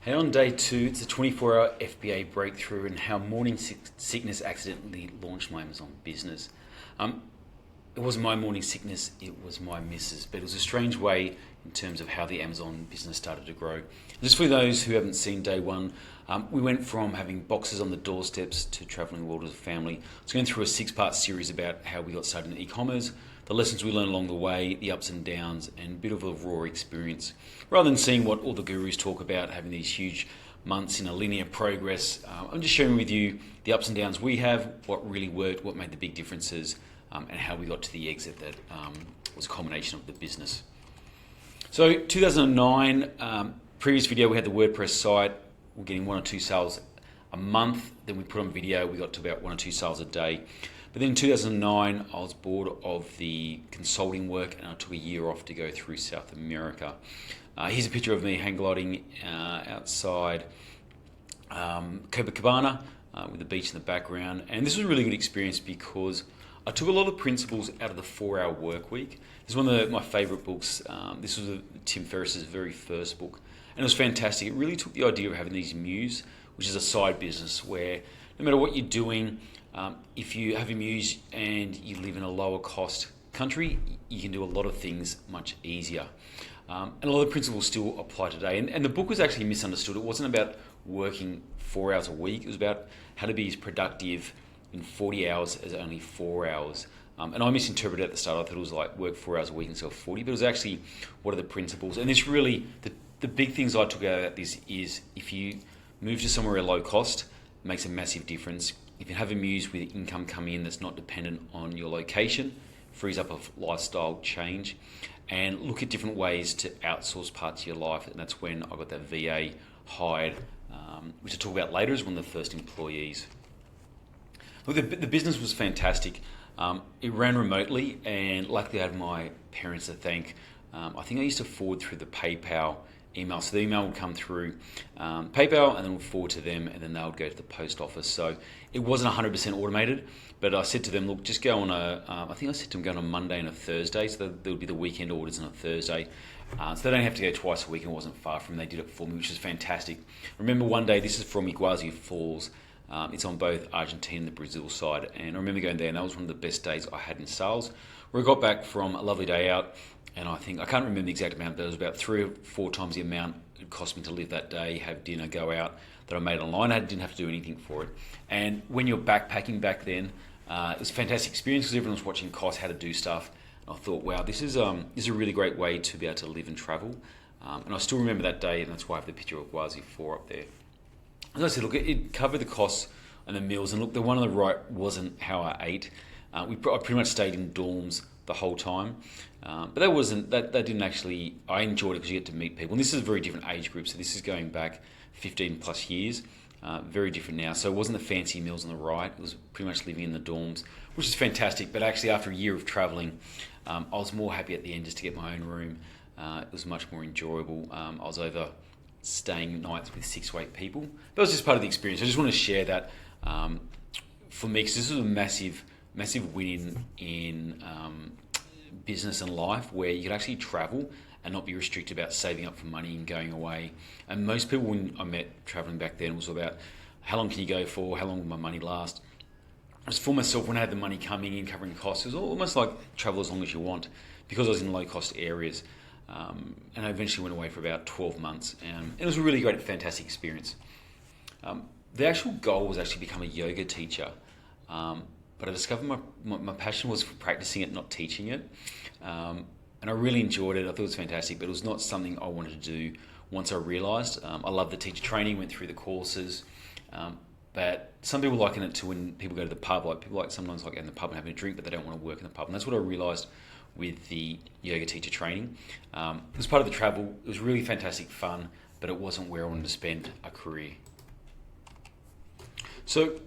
Hey, on day 2, it's a 24-hour FBA breakthrough and how morning sickness accidentally launched my Amazon business. It wasn't my morning sickness, it was my missus, but it was a strange way in terms of how the Amazon business started to grow. Just for those who haven't seen day 1, we went from having boxes on the doorsteps to traveling the world as a family. It's going through a 6-part series about how we got started in e-commerce, the lessons we learned along the way, the ups and downs, and a bit of a raw experience. Rather than seeing what all the gurus talk about, having these huge months in a linear progress, I'm just sharing with you the ups and downs we have, what really worked, what made the big differences, and how we got to the exit that was a combination of the business. So 2009, previous video, we had the WordPress site. We're getting 1 or 2 sales a month. Then we put on video, we got to about 1 or 2 sales a day. But then in 2009, I was bored of the consulting work and I took a year off to go through South America. Here's a picture of me hang gliding outside Copacabana with the beach in the background. And this was a really good experience because I took a lot of principles out of the 4-hour work week. This is one of my favorite books. This was Tim Ferriss's very first book. And it was fantastic. It really took the idea of having these muse, which is a side business where no matter what you're doing, if you have a muse and you live in a lower cost country, you can do a lot of things much easier. And a lot of the principles still apply today. And the book was actually misunderstood. It wasn't about working 4 hours a week. It was about how to be as productive in 40 hours as only 4 hours. And I misinterpreted at the start. I thought it was like work 4 hours a week instead of 40, but it was actually what are the principles. And this really, the big things I took out of this is if you move to somewhere low cost, it makes a massive difference. If you have a muse with income coming in that's not dependent on your location, frees up a lifestyle change, and look at different ways to outsource parts of your life. And that's when I got that VA hired, which I'll talk about later as one of the first employees. Look, the business was fantastic. It ran remotely, and luckily I had my parents to thank. I think I used to forward through the PayPal email. So the email would come through PayPal and then we'll forward to them and then they would go to the post office. So it wasn't 100% automated, but I said to them, look, just go on I think I said to them go on a Monday and a Thursday. So there would be the weekend orders on a Thursday. So they don't have to go twice a week and it wasn't far from them. They did it for me, which is fantastic. Remember one day, this is from Iguazu Falls. It's on both Argentina and the Brazil side. And I remember going there and that was one of the best days I had in sales. Where I got back from a lovely day out, and I can't remember the exact amount, but it was about 3 or 4 times the amount it cost me to live that day, have dinner, go out, that I made online. I didn't have to do anything for it. And when you're backpacking back then, it was a fantastic experience because everyone was watching costs, how to do stuff. And I thought, wow, this is a really great way to be able to live and travel. And I still remember that day, and that's why I have the picture of Iguazu 4 up there. As I said, look, it covered the costs and the meals. And look, the one on the right wasn't how I ate. I pretty much stayed in dorms the whole time, but that didn't actually. I enjoyed it because you get to meet people, and this is a very different age group. So this is going back 15 plus years, very different now. So it wasn't the fancy meals on the right. It was pretty much living in the dorms, which is fantastic. But actually, after a year of traveling, I was more happy at the end just to get my own room. It was much more enjoyable. I was over staying nights with 6 or 8 people. That was just part of the experience. I just want to share that for me because this was a massive win in business and life where you could actually travel and not be restricted about saving up for money and going away. And most people when I met traveling back then was about how long can you go for, how long will my money last. As for myself, when I had the money coming in, covering costs, it was almost like travel as long as you want because I was in low cost areas. And I eventually went away for about 12 months and it was a really great, fantastic experience. The actual goal was actually become a yoga teacher. But I discovered my passion was for practicing it, not teaching it. And I really enjoyed it. I thought it was fantastic, but it was not something I wanted to do once I realised. I love the teacher training, went through the courses. But some people liken it to when people go to the pub. Like people sometimes like in the pub and having a drink, but they don't want to work in the pub. And that's what I realised with the yoga teacher training. It was part of the travel. It was really fantastic fun, but it wasn't where I wanted to spend a career. So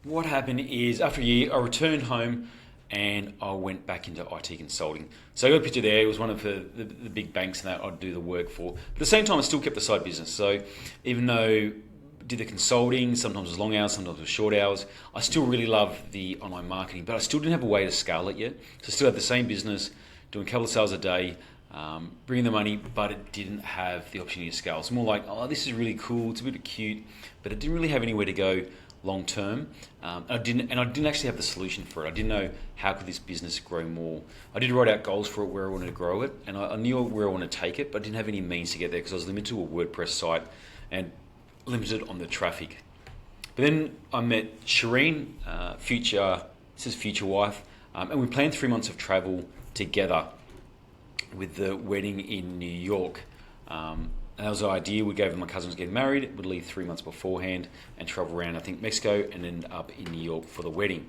what happened is after a year, I returned home and I went back into IT consulting. So I got a picture there. It was one of the big banks that I'd do the work for. But at the same time, I still kept the side business. So even though I did the consulting, sometimes it was long hours, sometimes it was short hours, I still really loved the online marketing, but I still didn't have a way to scale it yet. So I still had the same business, doing a couple of sales a day, bringing the money, but it didn't have the opportunity to scale. It's more like, oh, this is really cool, it's a bit cute, but it didn't really have anywhere to go long term. I didn't actually have the solution for it. I didn't know how could this business grow more. I did write out goals for it, where I wanted to grow it, and I knew where I wanted to take it, but I didn't have any means to get there because I was limited to a WordPress site and limited on the traffic. But then I met Shireen, future wife, and we planned 3 months of travel together with the wedding in New York. And that was the idea. We gave them, my cousin was getting married, would leave 3 months beforehand and travel around, I think, Mexico, and end up in New York for the wedding.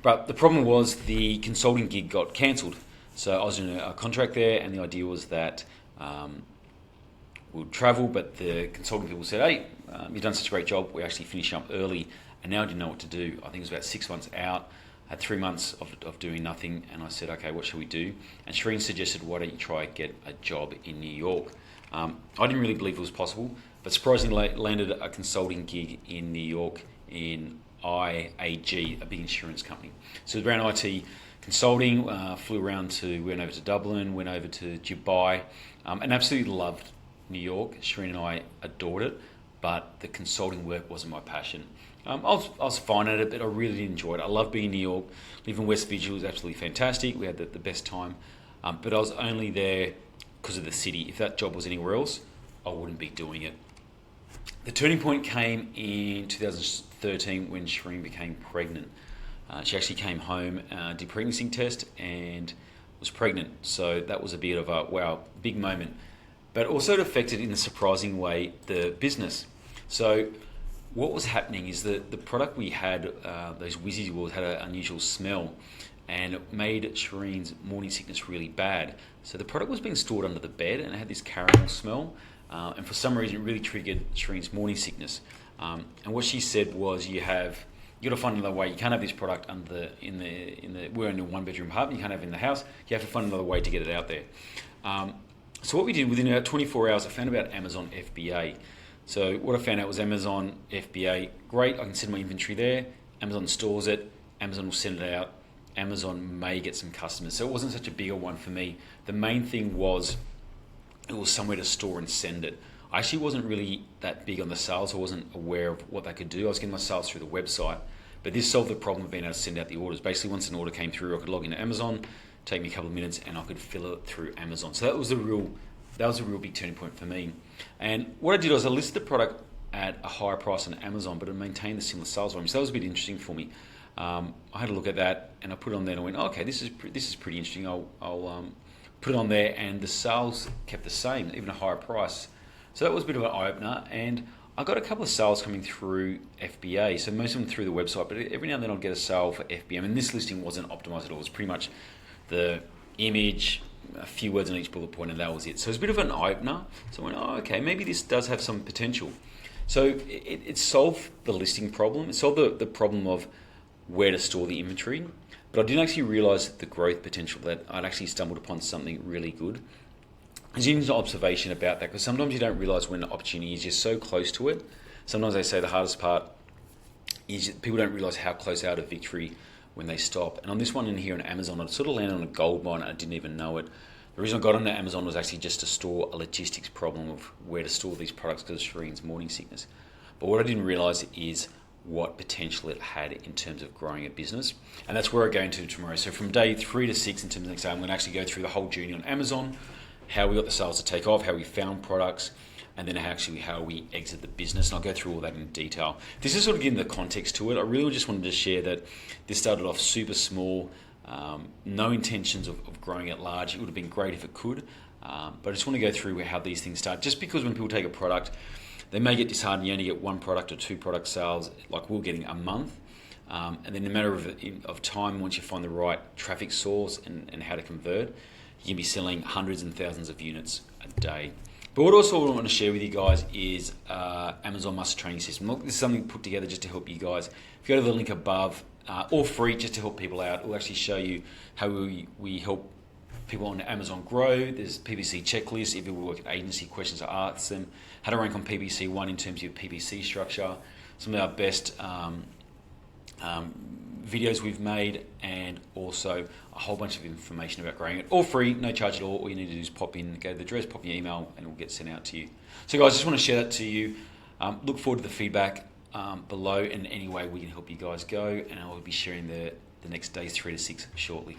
But the problem was the consulting gig got cancelled. So I was in a contract there, and the idea was that we'd travel, but the consulting people said, hey, you've done such a great job, we're actually finishing up early, and now I didn't know what to do. I think it was about 6 months out. I had 3 months of doing nothing, and I said, okay, what should we do? And Shireen suggested, why don't you try and get a job in New York? I didn't really believe it was possible, but surprisingly landed a consulting gig in New York in IAG, a big insurance company. So it was around IT consulting, went over to Dublin, went over to Dubai, and absolutely loved New York. Shireen and I adored it, but the consulting work wasn't my passion. I was fine at it, but I really enjoyed it. I love being in New York. Living in West Virginia was absolutely fantastic. We had the best time. But I was only there because of the city. If that job was anywhere else, I wouldn't be doing it. The turning point came in 2013 when Shireen became pregnant. She actually came home, did a pregnancy test, and was pregnant. So that was a bit of a, wow, big moment. But also it affected, in a surprising way, the business. So what was happening is that the product we had, those Wizzy Wheels, had an unusual smell, and it made Shireen's morning sickness really bad. So the product was being stored under the bed, and it had this caramel smell, and for some reason it really triggered Shireen's morning sickness. And what she said was, you got to find another way. You can't have this product we're in a 1-bedroom apartment. You can't have it in the house. You have to find another way to get it out there. So what we did, within about 24 hours, I found about Amazon FBA. So what I found out was Amazon FBA, great, I can send my inventory there, Amazon stores it, Amazon will send it out, Amazon may get some customers. So it wasn't such a bigger one for me. The main thing was it was somewhere to store and send it. I actually wasn't really that big on the sales. I wasn't aware of what they could do. I was getting my sales through the website, but this solved the problem of being able to send out the orders. Basically, once an order came through, I could log into Amazon, take me a couple of minutes, and I could fill it through Amazon. So that was a real big turning point for me. And what I did was I listed the product at a higher price on Amazon, but it maintained the similar sales volume. So that was a bit interesting for me. I had a look at that, and I put it on there, and I went, oh, okay, this is pretty interesting. I'll put it on there, and the sales kept the same, even a higher price. So that was a bit of an eye-opener, and I got a couple of sales coming through FBA, so most of them through the website, but every now and then I'll get a sale for FBA. And this listing wasn't optimized at all. It was pretty much the image, a few words on each bullet point, and that was it. So it was a bit of an eye-opener. So I went, oh, okay, maybe this does have some potential. So it solved the listing problem. It solved the problem of where to store the inventory, but I didn't actually realize the growth potential, that I'd actually stumbled upon something really good. There's an observation about that, because sometimes you don't realize when an opportunity is just so close to it. Sometimes they say the hardest part is people don't realize how close they are to victory when they stop. And on this one in here on Amazon, I sort of landed on a gold mine. I didn't even know it. The reason I got onto Amazon was actually just to store a logistics problem of where to store these products because of Shireen's morning sickness. But what I didn't realize is what potential it had in terms of growing a business. And that's where I go into tomorrow. So from day 3 to 6 in terms of next day, I'm going to actually go through the whole journey on Amazon, how we got the sales to take off, how we found products, and then how we exit the business. And I'll go through all that in detail. This is sort of giving the context to it. I really just wanted to share that this started off super small, no intentions of growing it large. It would have been great if it could, but I just want to go through how these things start. Just because when people take a product, they may get disheartened, you only get 1 product or 2 product sales, like we're getting a month. And then in a matter of time, once you find the right traffic source and how to convert, you can be selling hundreds and thousands of units a day. But what also I want to share with you guys is Amazon Master Training System. Look, this is something put together just to help you guys. If you go to the link above, or free, just to help people out, we'll actually show you how we help people on Amazon grow. There's PPC checklists. If you work at agency, questions to ask them. How to rank on PPC 1 in terms of your PPC structure. Some of our best videos we've made, and also a whole bunch of information about growing it. All free, no charge at all. All you need to do is go to the address, pop your email, and it will get sent out to you. So guys, I just want to share that to you. Look forward to the feedback below, and any way we can help you guys go, and I will be sharing the next days 3 to 6 shortly.